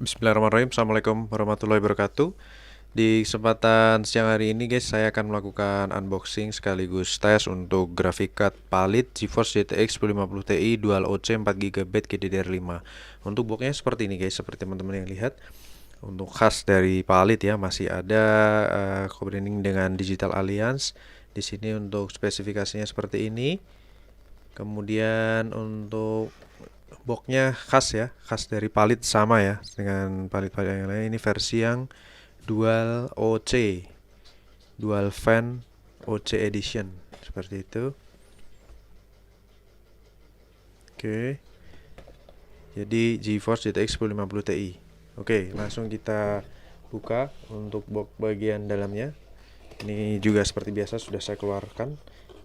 Bismillahirrahmanirrahim. Assalamualaikum warahmatullahi wabarakatuh. Di kesempatan siang hari ini guys, saya akan melakukan unboxing sekaligus tes untuk graphic card PALIT GeForce GTX 1050 Ti Dual OC 4GB GDDR5. Untuk boxnya seperti ini guys, seperti teman-teman yang lihat. Untuk khas dari PALIT ya, masih ada co-branding dengan Digital Alliance. Di sini untuk spesifikasinya seperti ini. Kemudian untuk boxnya khas ya, khas dari PALIT, sama ya dengan PALIT-PALIT yang lain. Ini versi yang Dual OC, Dual Fan OC Edition, seperti itu. Oke, jadi GeForce GTX 1050 Ti. Oke, langsung kita buka untuk box bagian dalamnya. Ini juga seperti biasa sudah saya keluarkan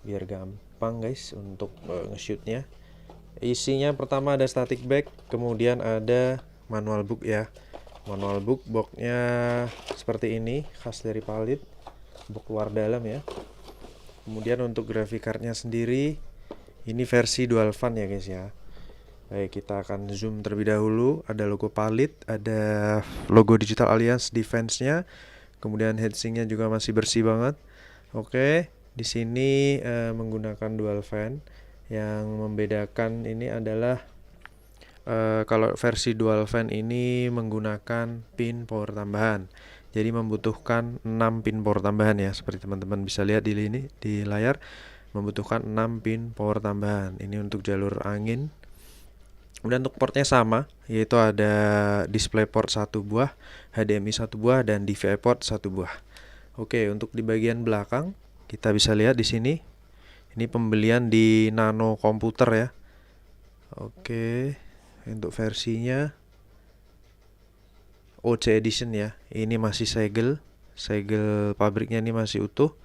biar gampang guys untuk nge-shootnya. Isinya pertama ada static bag, kemudian ada manual book ya. Manual book, boxnya seperti ini, khas dari PALIT, box luar dalam ya. Kemudian untuk graphic cardnya sendiri, ini versi dual fan ya guys ya. Baik, kita akan zoom terlebih dahulu. Ada logo PALIT, ada logo Digital Alliance defense-nya, kemudian heatsinknya juga masih bersih banget. Oke, di sini menggunakan dual fan. Yang membedakan ini adalah kalau versi dual fan ini menggunakan pin power tambahan. Jadi membutuhkan 6 pin power tambahan ya, seperti teman-teman bisa lihat di layar, membutuhkan 6 pin power tambahan. Ini untuk jalur angin. Kemudian untuk portnya sama, yaitu ada DisplayPort 1 buah, HDMI 1 buah, dan DVI port 1 buah. Oke, untuk di bagian belakang kita bisa lihat di sini. Ini pembelian di Nano Komputer ya. Oke, untuk versinya OC Edition ya. Ini masih segel pabriknya ini masih utuh.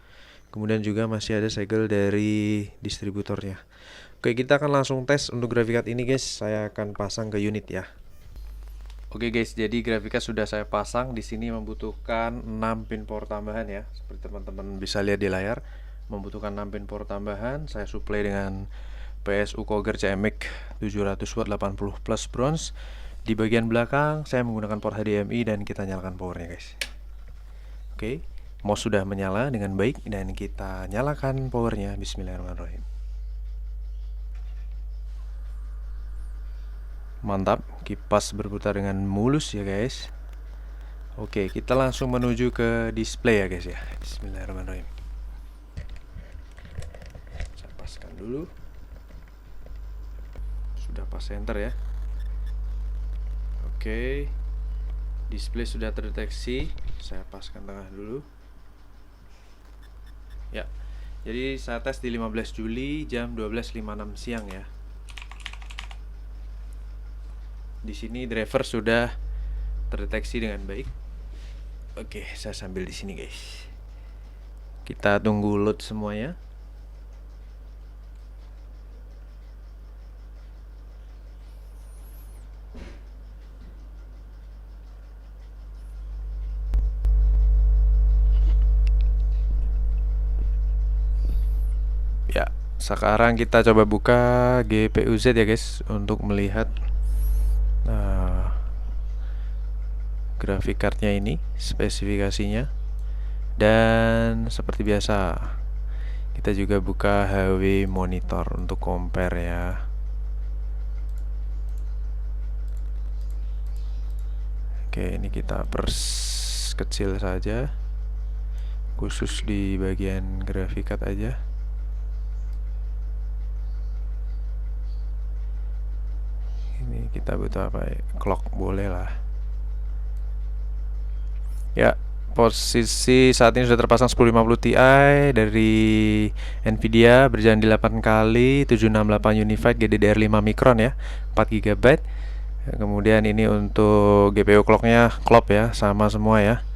Kemudian juga masih ada segel dari distributornya. Oke, kita akan langsung tes untuk graphic card ini guys. Saya akan pasang ke unit ya. Oke guys, jadi graphic card sudah saya pasang. Di sini membutuhkan 6 pin power tambahan ya. Seperti teman-teman bisa lihat di layar, membutuhkan 6 pin power tambahan. Saya supply dengan PSU Coger CMX 700 watt 80 plus bronze. Di bagian belakang saya menggunakan port HDMI dan kita nyalakan powernya guys. Oke, mouse sudah menyala dengan baik dan kita nyalakan powernya. Bismillahirrahmanirrahim. Mantap, kipas berputar dengan mulus ya guys. Oke, kita langsung menuju ke display ya guys ya. Bismillahirrahmanirrahim. Saya paskan dulu. Sudah pas enter ya. Oke, display sudah terdeteksi. Saya paskan tengah dulu. Ya, jadi saya tes di 15 Juli jam 12.56 siang ya. Di sini driver sudah terdeteksi dengan baik. Oke, saya sambil di sini guys. Kita tunggu load semuanya. Ya, sekarang kita coba buka GPU-Z ya guys untuk melihat graphic cardnya ini, spesifikasinya. Dan seperti biasa, kita juga buka HW monitor untuk compare ya. Oke, ini kita kecil saja, khusus di bagian graphic card aja. Ini kita butuh apa ya? Clock boleh lah. Ya, posisi saat ini sudah terpasang 1050 Ti dari Nvidia, berjalan di 8 kali 768 Unified GDDR5 Micron ya, 4 GB. Kemudian ini untuk GPU clocknya clock ya, sama semua ya.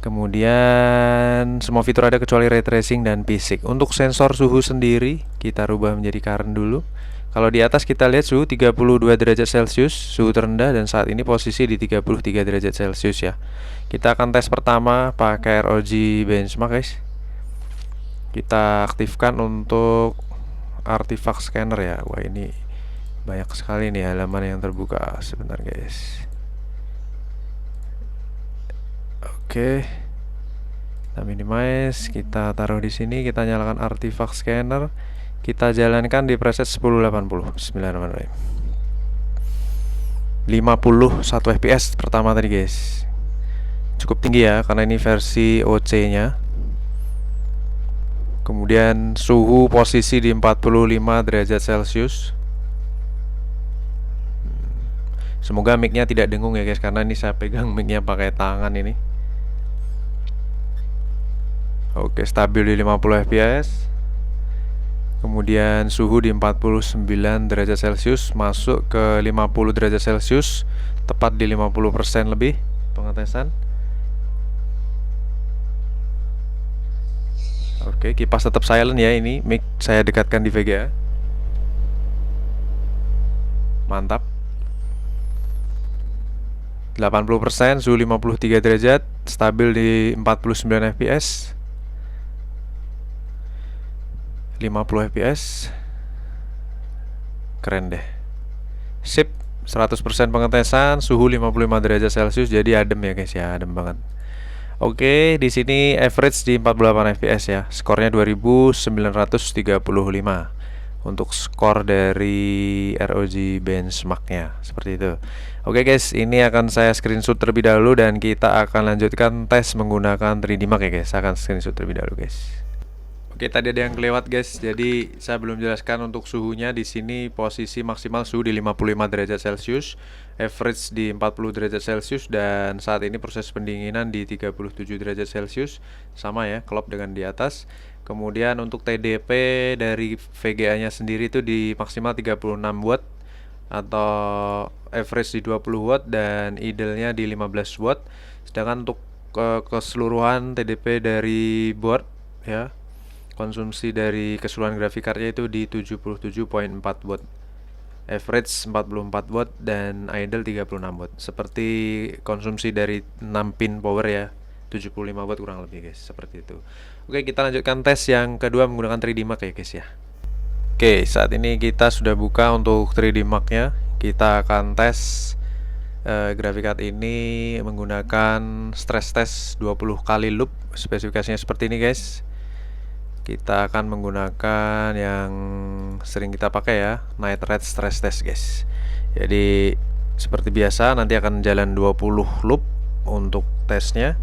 Kemudian semua fitur ada kecuali ray tracing dan PSIC. Untuk sensor suhu sendiri kita rubah menjadi current dulu. Kalau di atas kita lihat suhu 32 derajat Celcius, suhu terendah, dan saat ini posisi di 33 derajat Celcius ya. Kita akan tes pertama pakai ROG Benchmark guys. Kita aktifkan untuk artifact scanner ya. Wah, ini banyak sekali nih halaman yang terbuka. Sebentar guys. Oke. Kita minimize, kita taruh di sini, kita nyalakan artifact scanner, kita jalankan di preset 1080. Bismillahirrahmanirrahim. 51 fps pertama tadi guys. Cukup tinggi ya, karena ini versi OC nya. Kemudian suhu posisi di 45 derajat Celcius. Semoga mic-nya tidak dengung ya guys, karena ini saya pegang mic-nya pakai tangan ini. Oke, stabil di 50 fps. Kemudian suhu di 49 derajat Celcius, masuk ke 50 derajat Celcius, tepat di 50% lebih pengetesan. Oke, kipas tetap silent ya, ini mic saya dekatkan di VGA. Mantap. 80%, suhu 53 derajat, stabil di 49 fps. 50 fps. Keren deh. Sip, 100% pengetesan, suhu 55 derajat Celcius, jadi adem ya guys ya, adem banget. Oke, di sini average di 48 fps ya. Skornya 2935 untuk skor dari ROG benchmarknya, seperti itu. Oke guys, ini akan saya screenshot terlebih dahulu dan kita akan lanjutkan tes menggunakan 3D Mark ya guys. Saya akan screenshot terlebih dahulu guys. Oke, tadi ada yang kelewat guys. Jadi saya belum jelaskan untuk suhunya. Di sini posisi maksimal suhu di 55 derajat Celcius, average di 40 derajat Celcius, dan saat ini proses pendinginan di 37 derajat Celcius. Sama ya, klop dengan di atas. Kemudian untuk TDP dari VGA-nya sendiri itu di maksimal 36 watt atau average di 20 watt dan idle-nya di 15 watt. Sedangkan untuk keseluruhan TDP dari board ya, konsumsi dari keseluruhan grafik cardnya itu di 77.4 watt, average 44 watt dan idle 36 watt. Seperti konsumsi dari 6 pin power ya, 75 watt kurang lebih guys, seperti itu. Oke, kita lanjutkan tes yang kedua menggunakan 3D Mark ya guys ya. Oke, saat ini kita sudah buka untuk 3D Mark nya. Kita akan tes grafik card ini menggunakan stress test 20 kali loop. Spesifikasinya seperti ini guys. Kita akan menggunakan yang sering kita pakai ya, night rate stress test guys. Jadi seperti biasa nanti akan jalan 20 loop untuk tesnya,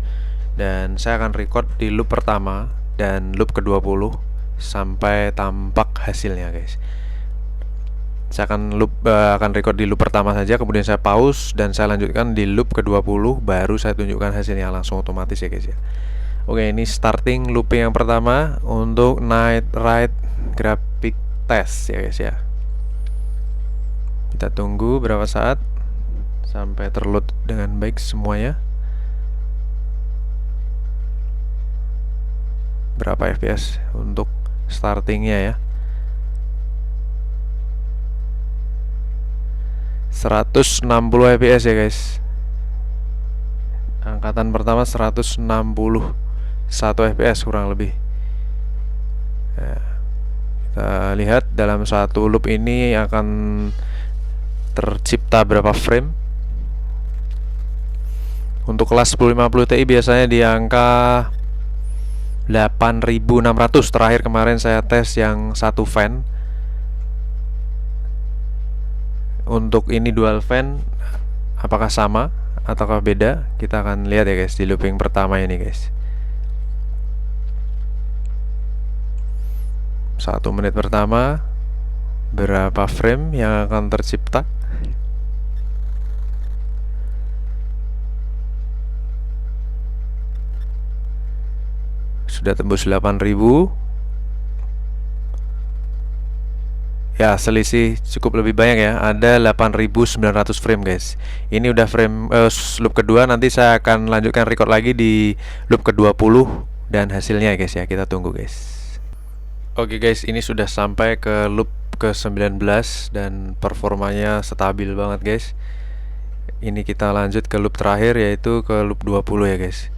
dan saya akan record di loop pertama dan loop ke-20 sampai tampak hasilnya guys. Saya akan record di loop pertama saja, kemudian saya pause dan saya lanjutkan di loop ke-20, baru saya tunjukkan hasilnya langsung otomatis ya guys ya. Oke, ini starting looping yang pertama untuk night ride graphic test ya guys ya. Kita tunggu berapa saat sampai terload dengan baik semuanya. Berapa fps untuk startingnya ya? 160 fps ya guys. Angkatan pertama 161 fps kurang lebih. Nah, kita lihat dalam satu loop ini akan tercipta berapa frame. Untuk kelas 1050 Ti biasanya di angka 8600. Terakhir kemarin saya tes yang satu fan. Untuk ini dual fan, apakah sama ataukah beda? Kita akan lihat ya guys di looping pertama ini guys. 1 menit pertama, berapa frame yang akan tercipta? Sudah tembus 8000. Ya, selisih cukup lebih banyak ya. Ada 8900 frame guys. Ini udah frame loop kedua. Nanti saya akan lanjutkan record lagi di loop ke-20 dan hasilnya guys ya. Kita tunggu guys. Oke guys, ini sudah sampai ke loop ke-19 dan performanya stabil banget guys. Ini kita lanjut ke loop terakhir, yaitu ke loop 20 ya guys.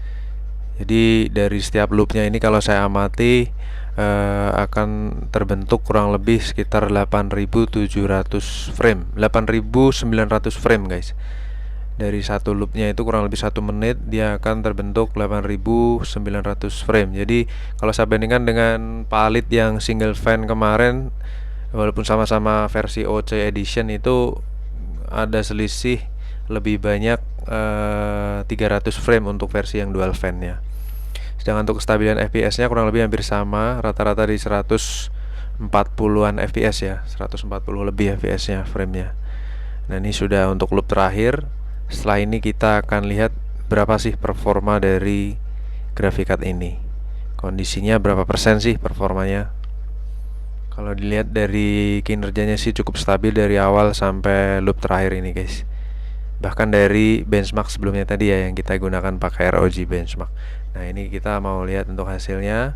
Jadi dari setiap loopnya ini kalau saya amati akan terbentuk kurang lebih sekitar 8700 frame, 8900 frame guys. dari satu loopnya itu kurang lebih 1 menit, dia akan terbentuk 8900 frame. Jadi kalau saya bandingkan dengan Palit yang single fan kemarin, walaupun sama-sama versi OC edition, itu ada selisih lebih banyak 300 frame untuk versi yang dual fan ya. Sedangkan untuk kestabilan FPS nya kurang lebih hampir sama, rata-rata di 140-an FPS ya, 140 lebih FPS nya frame-nya. Nah ini sudah untuk loop terakhir. Setelah ini kita akan lihat berapa sih performa dari graphic card ini, kondisinya berapa persen sih performanya. Kalau dilihat dari kinerjanya sih cukup stabil dari awal sampai loop terakhir ini guys. Bahkan dari benchmark sebelumnya tadi ya, yang kita gunakan pakai ROG benchmark. Nah ini kita mau lihat untuk hasilnya.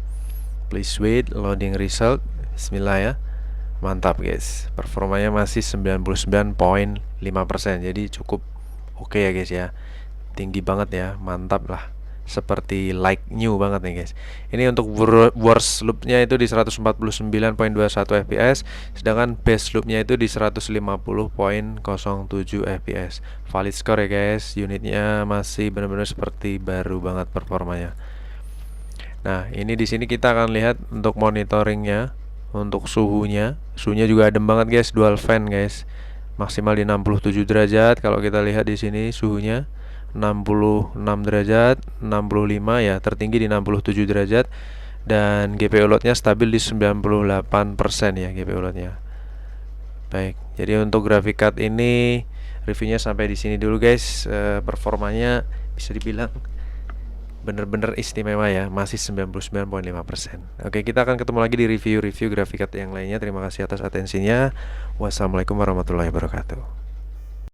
Please wait, loading result. Bismillah ya. Mantap guys, performanya masih 99,5%. Jadi cukup oke ya guys ya. Tinggi banget ya, mantap lah. Seperti like new banget nih guys. Ini untuk worst loopnya itu di 149,21 fps, sedangkan best loopnya itu di 150,07 fps. Valid score ya guys. Unitnya masih benar-benar seperti baru banget performanya. Nah ini di sini kita akan lihat untuk monitoringnya. Untuk suhunya juga adem banget guys, dual fan guys, maksimal di 67 derajat. Kalau kita lihat di sini suhunya 66 derajat, 65 ya, tertinggi di 67 derajat, dan GPU loadnya stabil di 98% ya GPU loadnya. Baik, jadi untuk graphic card ini reviewnya sampai di sini dulu guys. Performanya bisa dibilang bener-bener istimewa ya, masih 99,5%. Oke, kita akan ketemu lagi di review graphic card yang lainnya. Terima kasih atas atensinya. Wassalamualaikum warahmatullahi wabarakatuh.